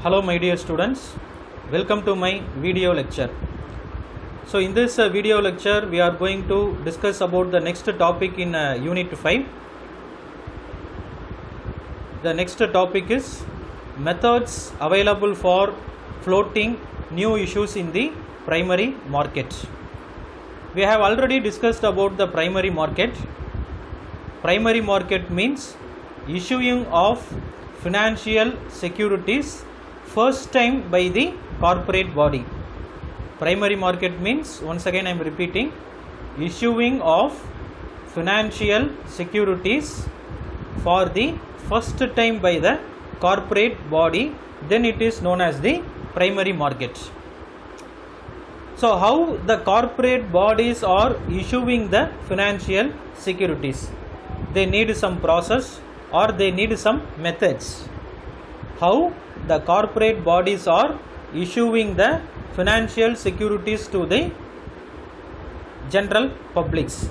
Hello my dear students, welcome to my video lecture. So in this video lecture we are going to discuss about the next topic in unit 5. The next topic is methods available for floating new issues in the primary market. We have already discussed about the primary market. Primary market means issuing of financial securities first time by the corporate body. Primary market means, once again I am repeating, issuing of financial securities for the first time by the corporate body, then it is known as the primary market. So how the corporate bodies are issuing the financial securities? They need some process or they need some methods. How the corporate bodies are issuing the financial securities to the general publics.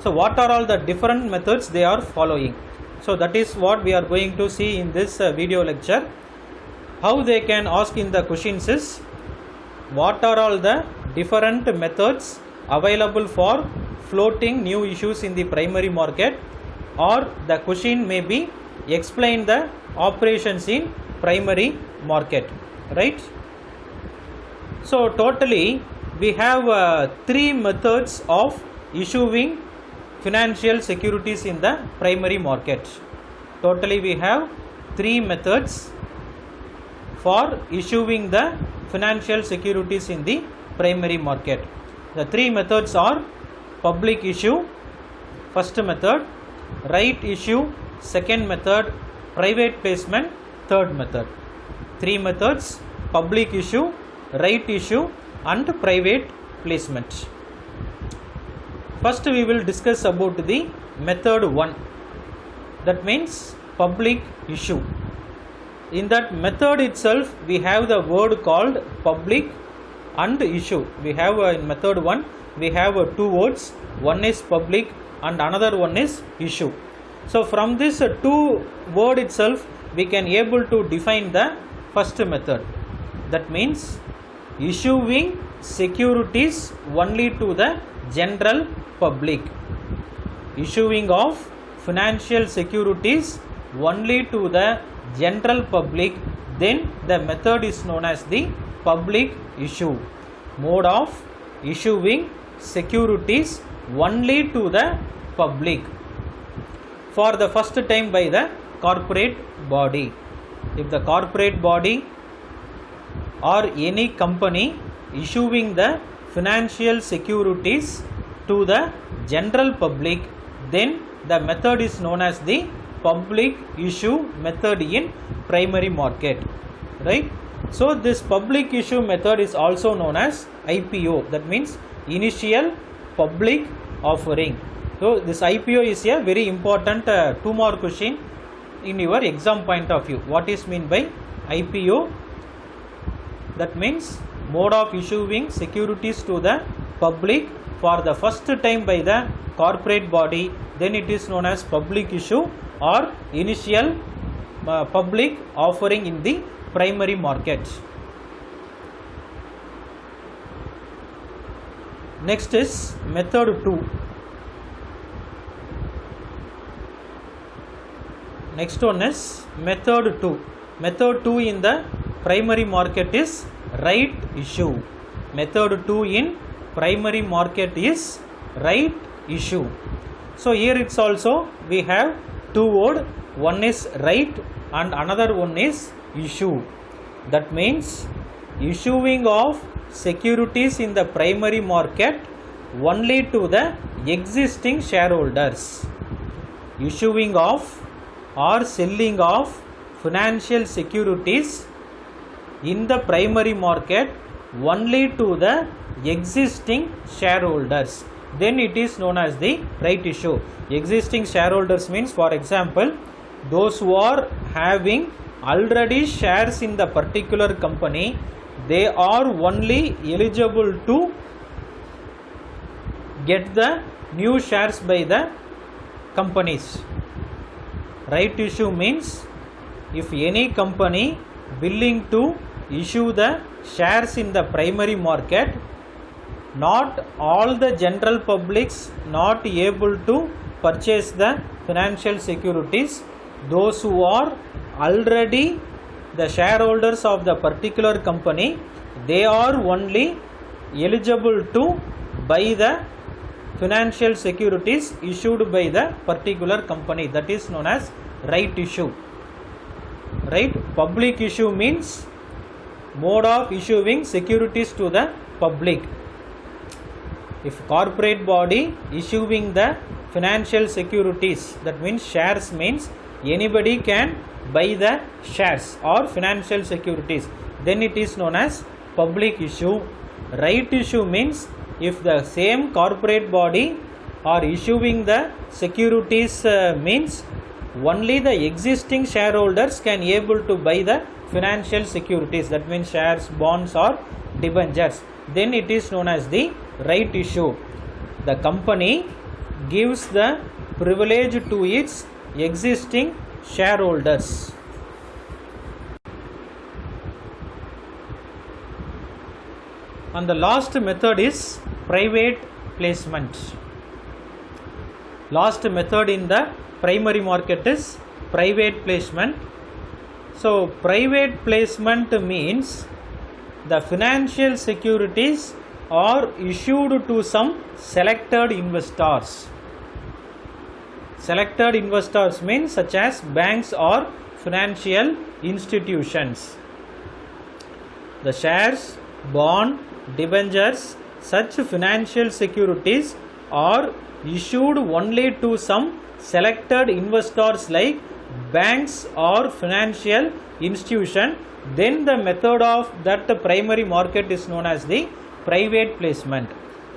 So what are all the different methods they are following? So that is what we are going to see in this video lecture. How they can ask in the questions is, what are all the different methods available for floating new issues in the primary market, or the question may be explain the operations in primary market, right? So totally we have three methods of issuing financial securities in the primary market. Totally we have three methods for issuing the financial securities in the primary market. The three methods are public issue, first method; right issue, second method; private placement, third method. Three methods: public issue, right issue and private placement. First we will discuss about the method 1, that means public issue. In that method itself we have the word called public and issue. We have in method 1 we have two words, one is public and another one is issue. So from this two word itself we can able to define the first method, that means issuing securities only to the general public. Issuing of financial securities only to the general public, then the method is known as the public issue. Mode of issuing securities only to the public for the first time by the corporate body. If the corporate body or any company issuing the financial securities to the general public, then the method is known as the public issue method in primary market, right? So this public issue method is also known as IPO, that means initial public offering. So this IPO is a very important 2 mark question in your exam point of view. What is mean by IPO? That means mode of issuing securities to the public for the first time by the corporate body, then it is known as public issue or initial public offering in the primary market. Next is method 2. Next one is method 2. Method 2 in the primary market is right issue. Method 2 in primary market is right issue. So here it's also we have two words, one is right and another one is issue. That means issuing of securities in the primary market only to the existing shareholders. Issuing of or selling of financial securities in the primary market only to the existing shareholders, then it is known as the right issue. Existing shareholders means, for example, those who are having already shares in the particular company, they are only eligible to get the new shares by the companies. Right issue means if any company willing to issue the shares in the primary market. Not all the general publics not able to purchase the financial securities. Those who are already the shareholders of the particular company, they are only eligible to buy the financial securities issued by the particular company. That is known as right issue. Right? Public issue means mode of issuing securities to the public. If corporate body issuing the financial securities, that means shares, means anybody can buy the shares or financial securities, then it is known as public issue. Right issue means if the same corporate body are issuing the securities, means only the existing shareholders can able to buy the financial securities, that means shares, bonds or debentures, then it is known as the right issue. The company gives the privilege to its existing shareholders. And the last method is private placement. Last method in the primary market is private placement. So private placement means the financial securities are issued to some selected investors. Selected investors means such as banks or financial institutions. The shares, bond, debentures, such financial securities are issued only to some selected investors like banks or financial institution. Then the method of that primary market is known as the private placement.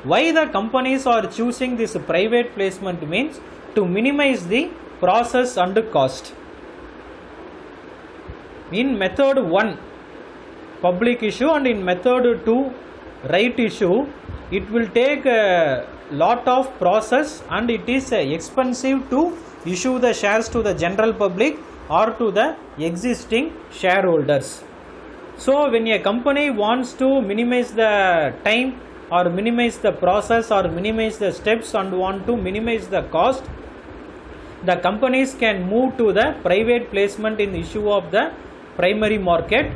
Why the companies are choosing this private placement means to minimize the process and cost. In method 1 public issue and in method 2 right issue, it will take a lot of process and it is expensive to issue the shares to the general public or to the existing shareholders. So when a company wants to minimize the time or minimize the process or minimize the steps and want to minimize the cost, the companies can move to the private placement in issue of the primary market.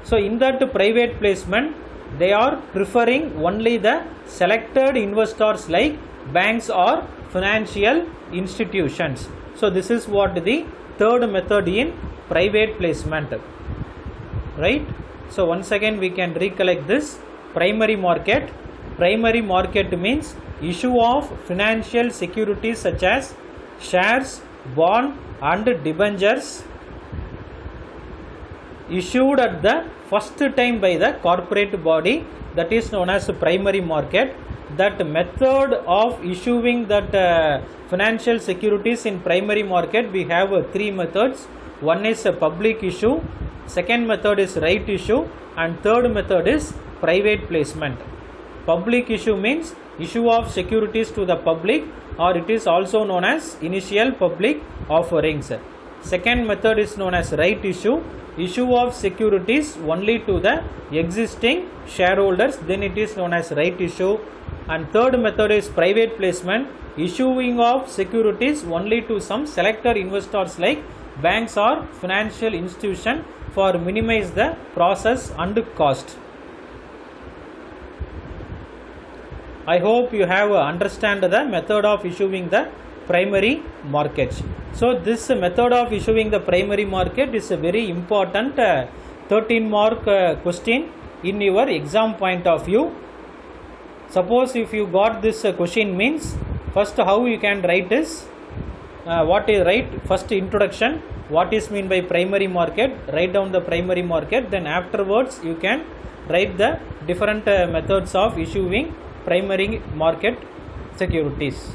So in that private placement, they are preferring only the selected investors like banks or financial institutions. So this is what the third method in private placement. Right? So once again we can recollect this. Primary market. Primary market means issue of financial securities such as shares, bond and debentures issued at the first time by the corporate body, that is known as primary market. That method of issuing that financial securities in primary market, we have three methods. One is a public issue, second method is right issue and third method is private placement. Public issue means issue of securities to the public, or it is also known as initial public offerings. Second method is known as right issue, issue of securities only to the existing shareholders, then it is known as right issue. And third method is private placement, issuing of securities only to some selected investors like banks or financial institution for minimize the process and cost. I hope you have understand the method of issuing the primary market. So this method of issuing the primary market is a very important 13-mark question in your exam point of view. Suppose if you got this question means, first how you can write is, what is write first introduction, what is mean by primary market, write down the primary market, then afterwards you can write the different methods of issuing primary market securities.